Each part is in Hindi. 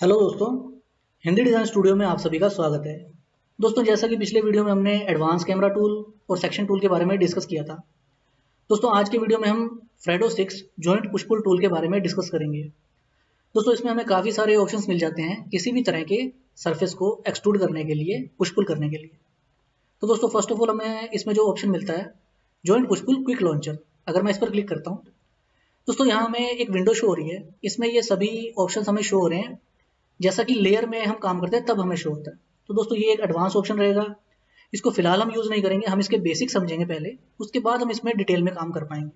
हेलो दोस्तों, हिंदी डिज़ाइन स्टूडियो में आप सभी का स्वागत है। दोस्तों, जैसा कि पिछले वीडियो में हमने एडवांस कैमरा टूल और सेक्शन टूल के बारे में डिस्कस किया था। दोस्तों, आज के वीडियो में हम Fredo 6 joint push pull tool के बारे में डिस्कस करेंगे। दोस्तों, इसमें हमें काफ़ी सारे ऑप्शंस मिल जाते हैं किसी भी तरह के सरफेस को एक्सट्रूड करने के लिए, पुश पुल करने के लिए। तो दोस्तों, फर्स्ट ऑफ ऑल हमें इसमें जो ऑप्शन मिलता है joint push pull quick launcher, अगर मैं इस पर क्लिक करता हूँ दोस्तों, यहाँ हमें एक विंडो शो हो रही है। इसमें ये सभी ऑप्शंस हमें शो हो रहे हैं जैसा कि लेयर में हम काम करते हैं तब हमें शो होता है। तो दोस्तों, ये एक एडवांस ऑप्शन रहेगा। इसको फिलहाल हम यूज़ नहीं करेंगे, हम इसके बेसिक समझेंगे पहले, उसके बाद हम इसमें डिटेल में काम कर पाएंगे।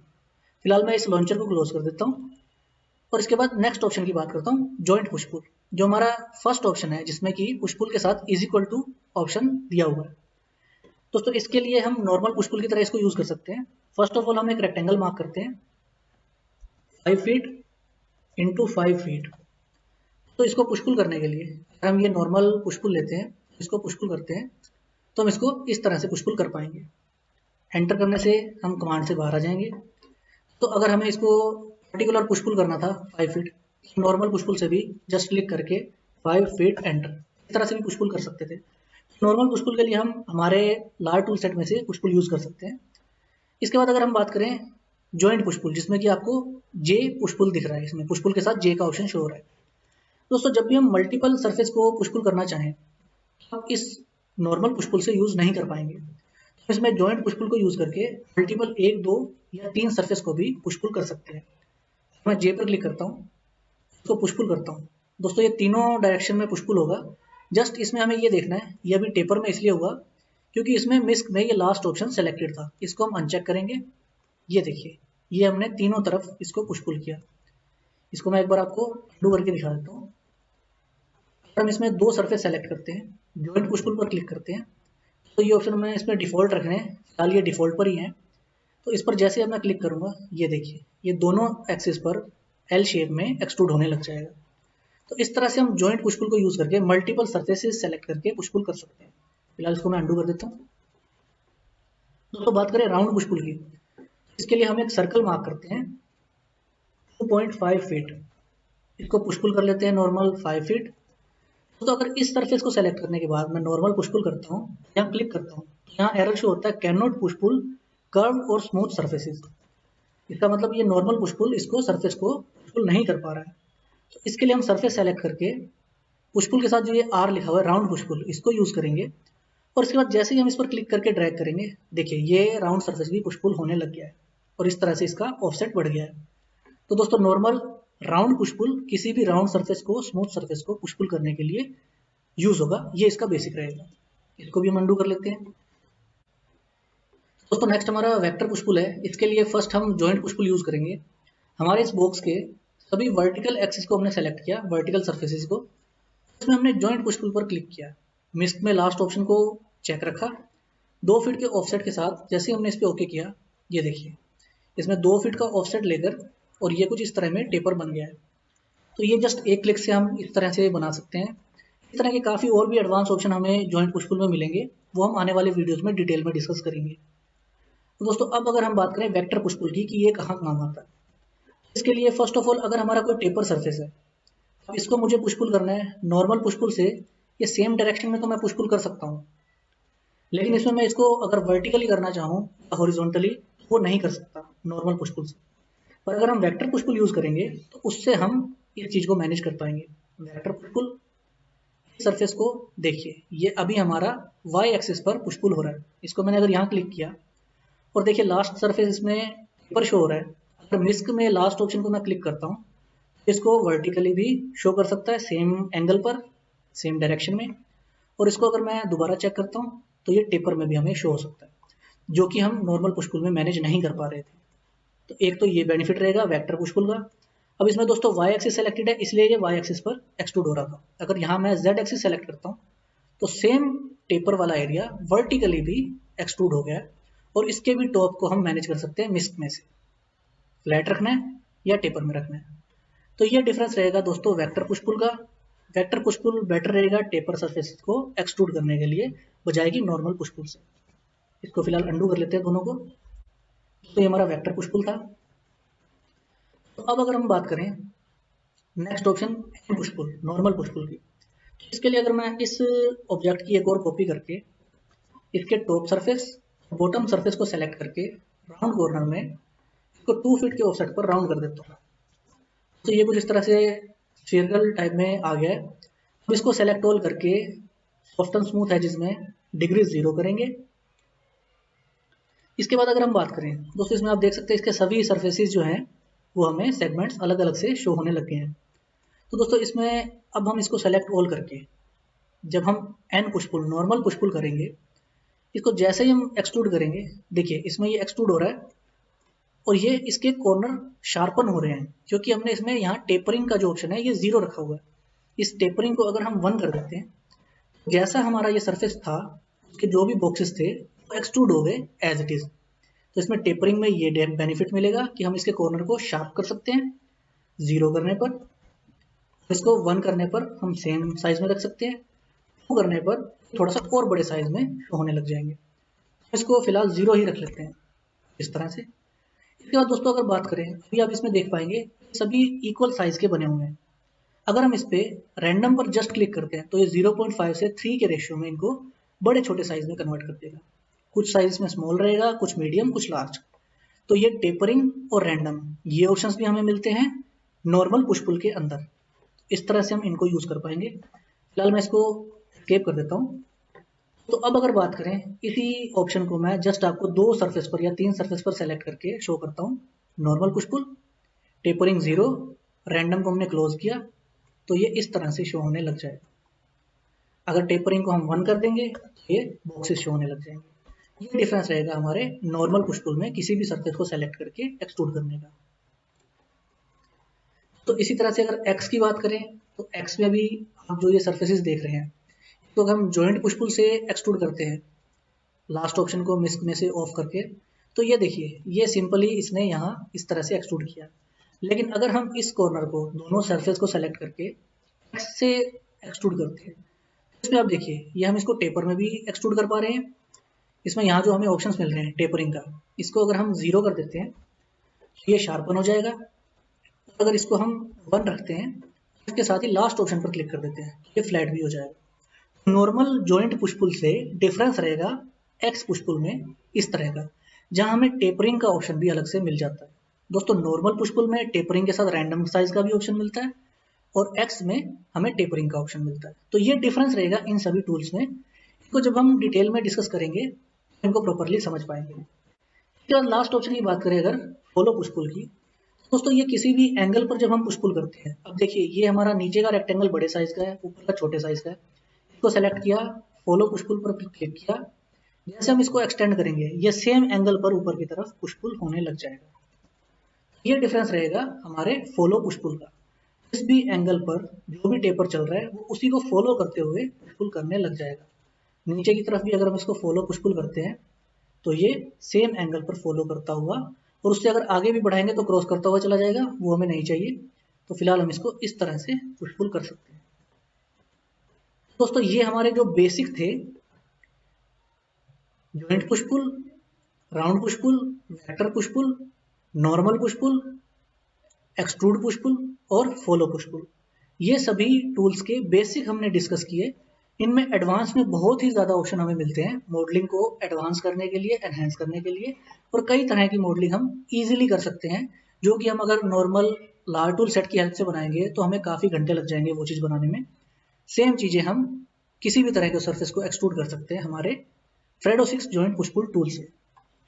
फिलहाल मैं इस लॉन्चर को क्लोज कर देता हूँ और इसके बाद नेक्स्ट ऑप्शन की बात करता हूँ, जॉइंट पुश पुल, जो हमारा फर्स्ट ऑप्शन है जिसमें कि पुश पुल के साथ इज इक्वल टू ऑप्शन दिया हुआ है। दोस्तों, इसके लिए हम नॉर्मल पुश पुल की तरह इसको यूज़ कर सकते हैं। फर्स्ट ऑफ ऑल हम एक रेक्टेंगल मार्क करते हैं 5 फीट इंटू 5 फीट। तो इसको पुश पुल करने के लिए अगर हम ये नॉर्मल पुश पुल लेते हैं, इसको पुश पुल करते हैं, तो हम इसको इस तरह से पुश पुल कर पाएंगे। एंटर करने से हम कमांड से बाहर आ जाएंगे। तो अगर हमें इसको पर्टिकुलर पुश पुल करना था 5 फीट, नॉर्मल पुश पुल से भी जस्ट क्लिक करके 5 फीट एंटर, इस तरह से भी पुश पुल कर सकते थे। नॉर्मल पुश पुल के लिए हम हमारे लार्ज टूल सेट में से पुश पुल यूज़ कर सकते हैं। इसके बाद अगर हम बात करें जॉइंट पुश पुल, जिसमें कि आपको जे पुश पुल दिख रहा है, इसमें पुश पुल के साथ जे का ऑप्शन शो हो रहा है। दोस्तों, जब भी हम मल्टीपल सरफेस को पुश पुल करना चाहें, आप इस नॉर्मल पुश पुल से यूज़ नहीं कर पाएंगे। तो इसमें जॉइंट पुश पुल को यूज़ करके मल्टीपल 1, 2 या 3 सरफेस को भी पुश पुल कर सकते हैं। मैं जे पर क्लिक करता हूँ, इसको पुश पुल करता हूँ। दोस्तों, ये तीनों डायरेक्शन में पुश पुल होगा। जस्ट इसमें हमें ये देखना है, ये अभी टेपर में इसलिए हुआ क्योंकि इसमें मिस्क में ये लास्ट ऑप्शन सेलेक्टेड था। इसको हम अनचेक करेंगे। ये देखिए, ये हमने तीनों तरफ इसको पुश पुल किया। इसको मैं एक बार आपको डू करके दिखा देता हूँ। हम इसमें 2 सरफेस सेलेक्ट करते हैं, जॉइंट पुश पुल पर क्लिक करते हैं, तो ये ऑप्शन हमें इसमें डिफ़ॉल्ट रखने हैं। फिलहाल ये डिफ़ॉल्ट पर ही है। तो इस पर जैसे अब मैं क्लिक करूँगा, ये देखिए, ये दोनों एक्सिस पर एल शेप में एक्सट्रूड होने लग जाएगा। तो इस तरह से हम जॉइंट पुश पुल को यूज़ करके मल्टीपल सरफेसेस सेलेक्ट करके पुश पुल कर सकते हैं। फिलहाल इसको मैं अंडू कर देता हूँ। दोस्तों, बात करें राउंड पुश पुल की, इसके लिए हम एक सर्कल मार्क करते हैं 2.5 फीट। इसको पुश पुल कर लेते हैं नॉर्मल 5 फीट। तो अगर इस सरफेस को सेलेक्ट करने के बाद मैं नॉर्मल पुश पुल करता हूँ, यहाँ क्लिक करता हूँ, तो यहाँ एरर शो होता है can not push pull curve और स्मूथ सरफेसेस। इसका मतलब ये नॉर्मल पुश पुल इसको सरफेस को पुश पुल नहीं कर पा रहा है। तो इसके लिए हम सरफेस सेलेक्ट करके पुश पुल के साथ जो ये आर लिखा हुआ है राउंड पुश पुल, इसको यूज़ करेंगे। और इसके बाद जैसे ही हम इस पर क्लिक करके ड्रैग करेंगे, देखिए ये राउंड सरफेस भी पुश पुल होने लग गया है और इस तरह से इसका ऑफसेट बढ़ गया है। तो दोस्तों, नॉर्मल राउंड पुश पुल किसी भी राउंड सरफेस को, स्मूथ सरफेस को पुश पुल करने के लिए यूज़ होगा। ये इसका बेसिक रहेगा। इसको भी हम अंडू कर लेते हैं। दोस्तों, नेक्स्ट हमारा वेक्टर पुश पुल है। इसके लिए फर्स्ट हम जॉइंट पुश पुल यूज़ करेंगे। हमारे इस बॉक्स के सभी वर्टिकल एक्सिस को हमने सेलेक्ट किया, वर्टिकल सरफेसेस को। इसमें हमने जॉइंट पुश पुल पर क्लिक किया, मिस्क में लास्ट ऑप्शन को चेक रखा, 2 फीट के ऑफसेट के साथ जैसे हमने इस पर ओके किया, ये देखिए इसमें 2 फीट का ऑफसेट लेकर और ये कुछ इस तरह में टेपर बन गया है। तो ये जस्ट एक क्लिक से हम इस तरह से बना सकते हैं। इस तरह के काफ़ी और भी एडवांस ऑप्शन हमें जॉइंट पुश पुल में मिलेंगे, वो हम आने वाले वीडियोस में डिटेल में डिस्कस करेंगे। तो दोस्तों, अब अगर हम बात करें वेक्टर पुश पुल की कि ये कहाँ काम आता है, इसके लिए फर्स्ट ऑफ ऑल अगर हमारा कोई टेपर सरफेस है, अब इसको मुझे पुश पुल करना है नॉर्मल पुश पुल से, ये सेम डायरेक्शन में तो मैं पुश पुल कर सकता हूँ, लेकिन इसमें मैं इसको अगर वर्टिकली करना चाहूँ या हॉरिजॉन्टली, वो नहीं कर सकता नॉर्मल पुश पुल से। पर अगर हम वेक्टर पुश पुल यूज़ करेंगे तो उससे हम इस चीज़ को मैनेज कर पाएंगे। वेक्टर पुश पुल, सरफेस को देखिए, ये अभी हमारा वाई एक्सिस पर पुश पुल हो रहा है। इसको मैंने अगर यहाँ क्लिक किया और देखिए लास्ट सरफेस इसमें ऊपर शो हो रहा है। अगर मिस्क में लास्ट ऑप्शन को मैं क्लिक करता हूँ, इसको वर्टिकली भी शो कर सकता है, सेम एंगल पर, सेम डायरेक्शन में। और इसको अगर मैं दोबारा चेक करता हूँ तो ये टेपर में भी हमें शो हो सकता है, जो कि हम नॉर्मल पुश पुल में मैनेज नहीं कर पा रहे थे। तो एक तो ये बेनिफिट रहेगा वेक्टर पुश पुल का। अब इसमें दोस्तों वाई एक्सिस सेलेक्टेड है, इसलिए ये वाई एक्सिस पर एक्सट्रूड हो रहा था। अगर यहाँ मैं जेड एक्सिस सेलेक्ट करता हूँ तो सेम टेपर वाला एरिया वर्टिकली भी एक्सट्रूड हो गया है और इसके भी टॉप को हम मैनेज कर सकते हैं मिस्क में से, फ्लैट रखना है या टेपर में रखना है। तो ये डिफरेंस रहेगा दोस्तों वेक्टर पुश पुल का। वेक्टर पुश पुल बेटर रहेगा टेपर सरफेस को एक्सट्रूड करने के लिए, बजाय कि नॉर्मल पुश पुल से। इसको फिलहाल अंडू कर लेते हैं दोनों को। तो ये हमारा वेक्टर पुश पुल था। तो अब अगर हम बात करें next option push pull, normal push pull की। तो इसके लिए अगर मैं इस ऑब्जेक्ट की एक और कॉपी करके इसके टॉप सरफेस बॉटम सरफेस को सेलेक्ट करके राउंड कॉर्नर में इसको 2 फीट के ऑफसेट पर राउंड कर देता हूँ, तो ये कुछ इस तरह से सर्कल टाइप में आ गया है। अब इसको सेलेक्ट ऑल करके सॉफ्ट एंड स्मूथ एजेस में डिग्री 0 करेंगे। इसके बाद अगर हम बात करें दोस्तों, इसमें आप देख सकते हैं इसके सभी सरफेसेस जो हैं वो हमें सेगमेंट्स अलग अलग से शो होने लग गए हैं। तो दोस्तों इसमें अब हम इसको सेलेक्ट ऑल करके जब हम an push pull, normal push pull करेंगे, इसको जैसे ही हम एक्सट्रूड करेंगे, देखिए इसमें ये एक्सट्रूड हो रहा है और ये इसके कॉर्नर शार्पन हो रहे हैं, क्योंकि हमने इसमें यहाँ टेपरिंग का जो ऑप्शन है ये 0 रखा हुआ है। इस टेपरिंग को अगर हम 1 कर देते हैं, जैसा हमारा ये सरफेस था उसके जो भी बॉक्सेस थे वो एक्सट्रूड हो गए एज इट इज। तो इसमें टेपरिंग में ये बेनिफिट मिलेगा कि हम इसके कॉर्नर को शार्प कर सकते हैं 0 करने पर, इसको 1 करने पर हम सेम साइज में रख सकते हैं, 2 करने पर थोड़ा सा और बड़े साइज में होने लग जाएंगे। इसको फिलहाल 0 ही रख लेते हैं इस तरह से। इसके बाद दोस्तों अगर बात करें, अभी आप इसमें देख पाएंगे सभी इक्वल साइज के बने हुए हैं। अगर हम इस पे रैंडम पर जस्ट क्लिक करते हैं तो ये 0.5 से 3 के रेशियो में इनको बड़े छोटे साइज में कन्वर्ट कर देगा। कुछ साइज में स्मॉल रहेगा, कुछ मीडियम, कुछ लार्ज। तो ये टेपरिंग और रैंडम ये ऑप्शंस भी हमें मिलते हैं नॉर्मल पुश पुल के अंदर। इस तरह से हम इनको यूज कर पाएंगे। फिलहाल मैं इसको एस्केप कर देता हूँ। तो अब अगर बात करें, इसी ऑप्शन को मैं जस्ट आपको 2 सरफेस पर या 3 सरफेस पर सेलेक्ट करके शो करता हूँ। Normal push pull, tapering 0, random को हमने क्लोज किया, तो ये इस तरह से शो होने लग जाएगा। अगर टेपरिंग को हम 1 कर देंगे तो ये बॉक्सेस शो होने लग जाएंगे। ये डिफरेंस रहेगा हमारे नॉर्मल पुश पुल में किसी भी सरफेस को सेलेक्ट करके एक्सट्रूड करने का। तो इसी तरह से अगर एक्स की बात करें तो एक्स में भी आप जो ये सरफेसेस देख रहे हैं, तो अगर हम जॉइंट पुश पुल से एक्सट्रूड करते हैं लास्ट ऑप्शन को मिस में से ऑफ करके, तो ये देखिए ये सिंपली इसने यहाँ इस तरह से एक्सट्रूड किया। लेकिन अगर हम इस कॉर्नर को दोनों सरफेस को सेलेक्ट करके एक्स से एक्सट्रूड करते हैं, इसमें आप देखिए ये हम इसको टेपर में भी एक्सट्रूड कर पा रहे हैं। इसमें यहाँ जो हमें ऑप्शंस मिल रहे हैं टेपरिंग का, इसको अगर हम 0 कर देते हैं तो ये शार्पन हो जाएगा। अगर इसको हम 1 रखते हैं, इसके साथ ही लास्ट ऑप्शन पर क्लिक कर देते हैं, ये फ्लैट भी हो जाएगा। नॉर्मल जॉइंट पुश पुल से डिफरेंस रहेगा एक्स पुश पुल में इस तरह का, जहां हमें टेपरिंग का ऑप्शन भी अलग से मिल जाता है। दोस्तों नॉर्मल पुश पुल में टेपरिंग के साथ रैंडम साइज का भी ऑप्शन मिलता है और एक्स में हमें टेपरिंग का ऑप्शन मिलता है। तो ये डिफरेंस रहेगा इन सभी टूल्स में। इनको जब हम डिटेल में डिस्कस करेंगे इनको प्रॉपरली समझ पाएंगे। इसके बाद लास्ट ऑप्शन की बात करें अगर फॉलो पुश पुल की, दोस्तों ये किसी भी एंगल पर जब हम पुश पुल करते हैं, अब देखिए ये हमारा नीचे का रेक्टेंगल बड़े साइज का है, ऊपर का छोटे साइज का है। इसको सेलेक्ट किया, फॉलो पुश पुल पर क्लिक किया, जैसे हम इसको एक्सटेंड करेंगे ये सेम एंगल पर ऊपर की तरफ पुश पुल होने लग जाएगा। ये डिफरेंस रहेगा हमारे फॉलो पुश पुल का। जिस भी एंगल पर जो भी टेपर चल रहा है वो उसी को फॉलो करते हुए पुश पुल करने लग जाएगा। नीचे की तरफ भी अगर हम इसको फॉलो पुश पुल करते हैं तो ये सेम एंगल पर फॉलो करता हुआ, और उससे अगर आगे भी बढ़ाएंगे तो क्रॉस करता हुआ चला जाएगा, वो हमें नहीं चाहिए। तो फिलहाल हम इसको इस तरह से पुश पुल कर सकते हैं। दोस्तों ये हमारे जो बेसिक थे, joint push pull, round push pull, vector push pull, normal push pull, extrude push pull और फॉलो पुश पुल, ये सभी टूल्स के बेसिक हमने डिस्कस किए। इनमें एडवांस में बहुत ही ज़्यादा ऑप्शन हमें मिलते हैं मॉडलिंग को एडवांस करने के लिए, एनहेंस करने के लिए, और कई तरह की मॉडलिंग हम इजीली कर सकते हैं, जो कि हम अगर नॉर्मल लार टूल सेट की हेल्प से बनाएंगे तो हमें काफ़ी घंटे लग जाएंगे वो चीज़ बनाने में। सेम चीज़ें हम किसी भी तरह के सरफेस को एक्सट्रूड कर सकते हैं हमारे Fredo 6 joint push pull tool से।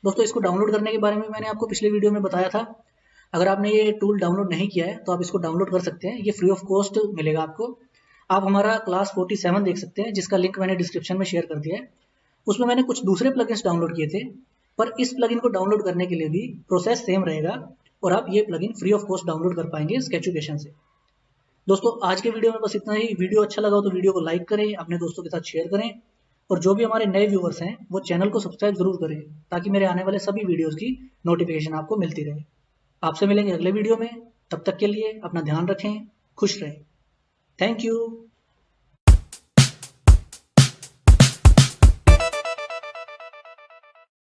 दोस्तों इसको डाउनलोड करने के बारे में मैंने आपको पिछले वीडियो में बताया था। अगर आपने ये टूल डाउनलोड नहीं किया है तो आप इसको डाउनलोड कर सकते हैं, ये फ्री ऑफ कॉस्ट मिलेगा आपको। आप हमारा क्लास 47 देख सकते हैं जिसका लिंक मैंने डिस्क्रिप्शन में शेयर कर दिया है। उसमें मैंने कुछ दूसरे प्लगइन्स डाउनलोड किए थे, पर इस प्लगइन को डाउनलोड करने के लिए भी प्रोसेस सेम रहेगा और आप ये plugin free of cost download कर पाएंगे स्केचुकेशन से। दोस्तों आज के वीडियो में बस इतना ही। वीडियो अच्छा लगा हो तो वीडियो को लाइक करें, अपने दोस्तों के साथ शेयर करें, और जो भी हमारे नए व्यूवर्स हैं वो चैनल को सब्सक्राइब जरूर करें ताकि मेरे आने वाले सभी वीडियोस की नोटिफिकेशन आपको मिलती रहे। आपसे मिलेंगे अगले वीडियो में, तब तक के लिए अपना ध्यान रखें, खुश रहें। Thank you.